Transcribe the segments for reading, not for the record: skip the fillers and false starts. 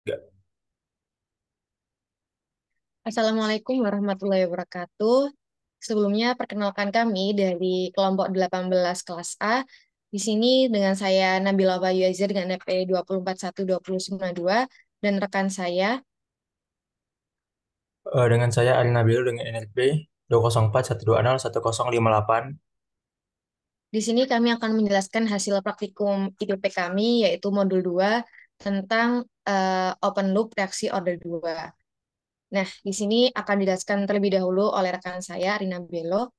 Nggak. Assalamualaikum warahmatullahi wabarakatuh. Sebelumnya perkenalkan kami dari kelompok 18 kelas A. Di sini dengan saya Nabila Bayu Azhar dengan NP 2412092 dan rekan saya. Dengan saya Arina Bilu dengan NRP 20412010058. Di sini kami akan menjelaskan hasil praktikum IPP kami yaitu modul 2 tentang open loop reaksi order 2. Nah, di sini akan dijelaskan terlebih dahulu oleh rekan saya Rina Belo.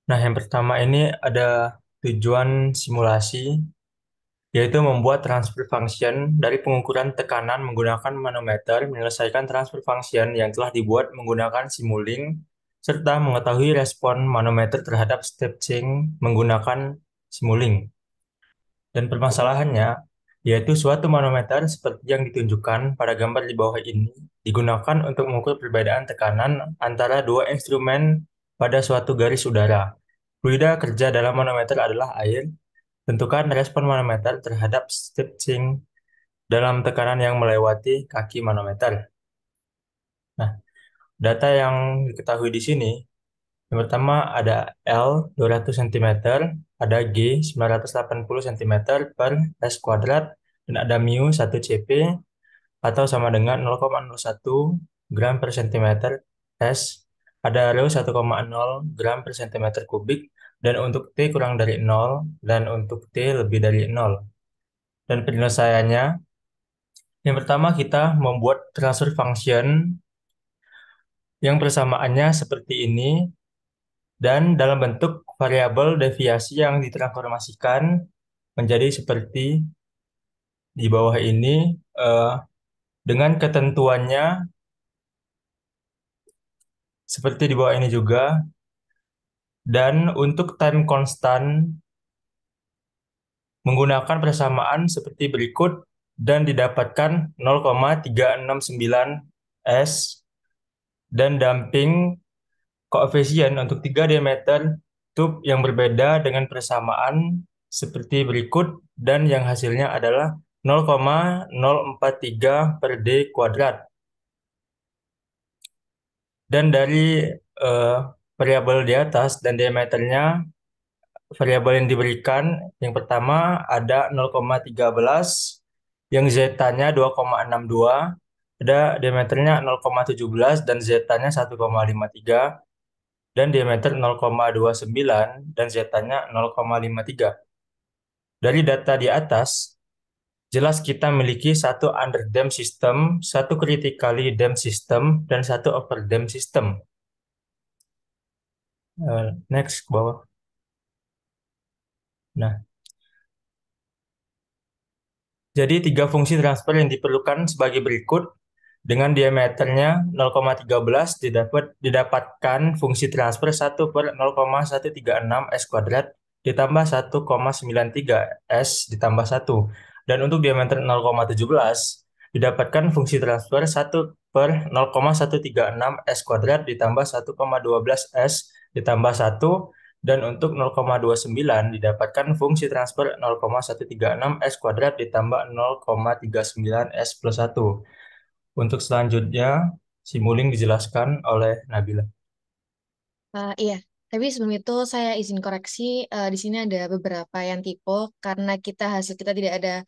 Nah, yang pertama ini ada tujuan simulasi, yaitu membuat transfer function dari pengukuran tekanan menggunakan manometer, menyelesaikan transfer function yang telah dibuat menggunakan Simulink, serta mengetahui respon manometer terhadap step change menggunakan Simulink. Dan permasalahannya, yaitu suatu manometer seperti yang ditunjukkan pada gambar di bawah ini, digunakan untuk mengukur perbedaan tekanan antara dua instrumen pada suatu garis udara. Fluida kerja dalam manometer adalah air. Tentukan respon manometer terhadap step change dalam tekanan yang melewati kaki manometer. Nah, data yang diketahui di sini, yang pertama ada L 200 cm, ada G 980 cm per S kuadrat, dan ada mu 1 cp atau sama dengan 0,01 gram per centimeter S, ada rho 1,0 gram per centimeter kubik, dan untuk T kurang dari 0, dan untuk T lebih dari 0. Dan penyelesaiannya, yang pertama kita membuat transfer function yang persamaannya seperti ini, dan dalam bentuk variabel deviasi yang ditransformasikan menjadi seperti di bawah ini, eh, dengan ketentuannya seperti di bawah ini juga. Dan untuk time constant menggunakan persamaan seperti berikut dan didapatkan 0,369 S, dan damping koefisien untuk tiga diameter tube yang berbeda dengan persamaan seperti berikut, dan yang hasilnya adalah 0,043 per D kuadrat. Dan dari eh, variabel di atas dan diameternya, variabel yang diberikan yang pertama ada 0,13, yang zeta-nya 2,62, ada diameternya 0,17 dan zeta-nya 1,53, dan diameter 0,29 dan zeta-nya 0,53. Dari data di atas, jelas kita memiliki satu underdamped system, satu critically damped system, dan satu overdamped system. Next ke bawah. Nah, jadi tiga fungsi transfer yang diperlukan sebagai berikut. Dengan diameternya 0,13 didapatkan fungsi transfer 1/0,136 S kuadrat ditambah 1,93 S ditambah 1. Dan untuk diameter 0,17 didapatkan fungsi transfer 1/0,136 S kuadrat ditambah 1,12 S ditambah 1. Dan untuk 0,29 didapatkan fungsi transfer 0,136 S kuadrat ditambah 0,39 S plus 1. Untuk selanjutnya, Simuling dijelaskan oleh Nabila. Iya, tapi sebelum itu saya izin koreksi. Di sini ada beberapa yang tipe karena hasil kita tidak ada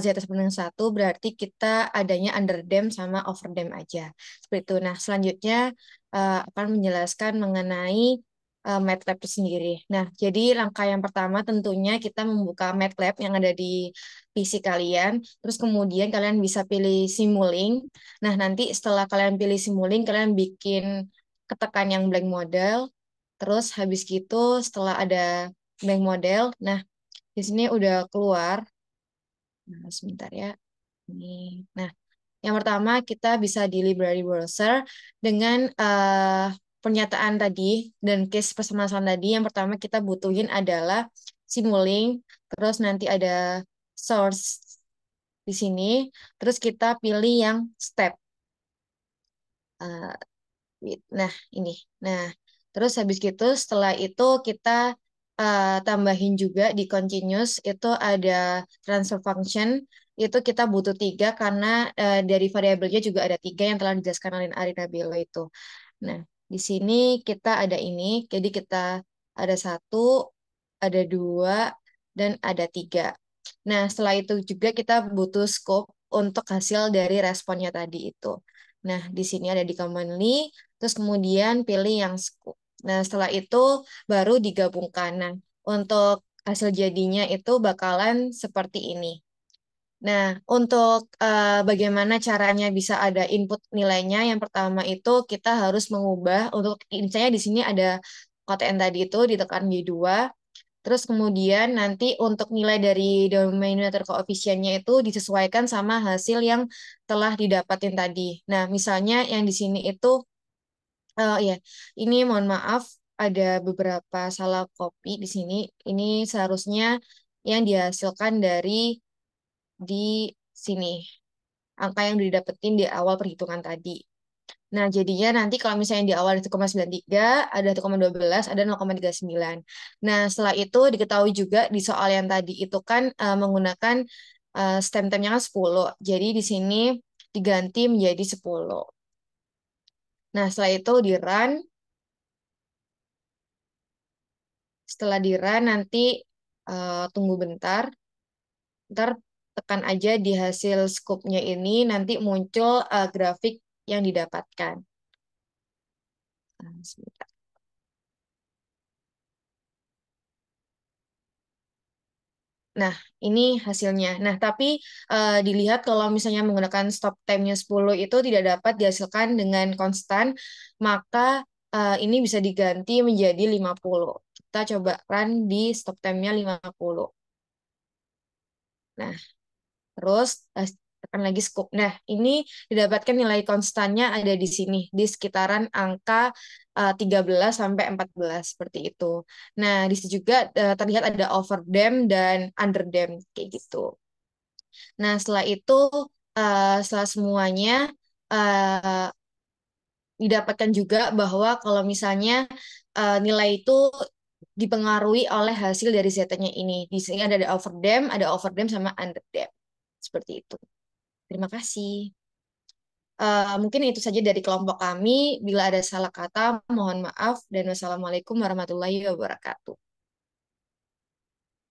zeta sepenuhnya satu, berarti kita adanya underdam sama overdam aja. Seperti itu. Nah, selanjutnya akan menjelaskan mengenai MATLAB itu sendiri. Nah, jadi langkah yang pertama tentunya kita membuka MATLAB yang ada di PC kalian. Terus kemudian kalian bisa pilih Simulink. Nah, nanti setelah kalian pilih Simulink, kalian bikin ketekan yang blank model. Terus habis gitu setelah ada blank model, nah di sini udah keluar. Nah, sebentar ya. Ini. Nah, yang pertama kita bisa di library browser dengan pernyataan tadi dan case permasalahan tadi. Yang pertama kita butuhin adalah Simulink, terus nanti ada source di sini, terus kita pilih yang step. Eh, nah, ini. Nah, terus habis gitu setelah itu kita tambahin juga di continuous itu ada transfer function itu kita butuh tiga karena dari variabelnya juga ada tiga yang telah dijelaskan oleh Arina Belo itu. Nah, di sini kita ada ini, jadi kita ada satu, ada dua, dan ada tiga. Nah, setelah itu juga kita butuh scope untuk hasil dari responnya tadi itu. Nah, di sini ada di commonly, terus kemudian pilih yang scope. Nah, setelah itu baru digabungkan. Nah, untuk hasil jadinya itu bakalan seperti ini. Nah, untuk bagaimana caranya bisa ada input nilainya, yang pertama itu kita harus mengubah untuk misalnya di sini ada KTN tadi itu ditekan Y2, terus kemudian nanti untuk nilai dari denominator koefisiennya itu disesuaikan sama hasil yang telah didapatin tadi. Nah, misalnya yang di sini itu ya, ini mohon maaf ada beberapa salah copy di sini. Ini seharusnya yang dihasilkan dari di sini angka yang didapetin di awal perhitungan tadi. Nah, jadinya nanti kalau misalnya di awal 1,93, ada 1,12, ada 0,39. Nah, setelah itu diketahui juga di soal yang tadi itu kan menggunakan stem-temnya kan 10. Jadi di sini diganti menjadi 10. Nah, setelah itu di run. Setelah di run nanti tunggu bentar. Ntar tekan aja di hasil scope-nya ini, nanti muncul grafik yang didapatkan. Sebentar. Nah, ini hasilnya. Nah, tapi dilihat kalau misalnya menggunakan stop time-nya 10 itu tidak dapat dihasilkan dengan konstan, maka ini bisa diganti menjadi 50. Kita coba run di stop time-nya 50. Nah, terus tekan lagi scope. Nah, ini didapatkan nilai konstannya ada di sini, di sekitaran angka 13 sampai 14 seperti itu. Nah, di situ juga terlihat ada overdam dan underdam kayak gitu. Nah, setelah itu setelah semuanya uh, didapatkan juga bahwa kalau misalnya nilai itu dipengaruhi oleh hasil dari zeta-nya ini. Di sini ada overdam sama underdam. Seperti itu. Terima kasih. Mungkin itu saja dari kelompok kami. Bila ada salah kata, mohon maaf. Dan wassalamualaikum warahmatullahi wabarakatuh.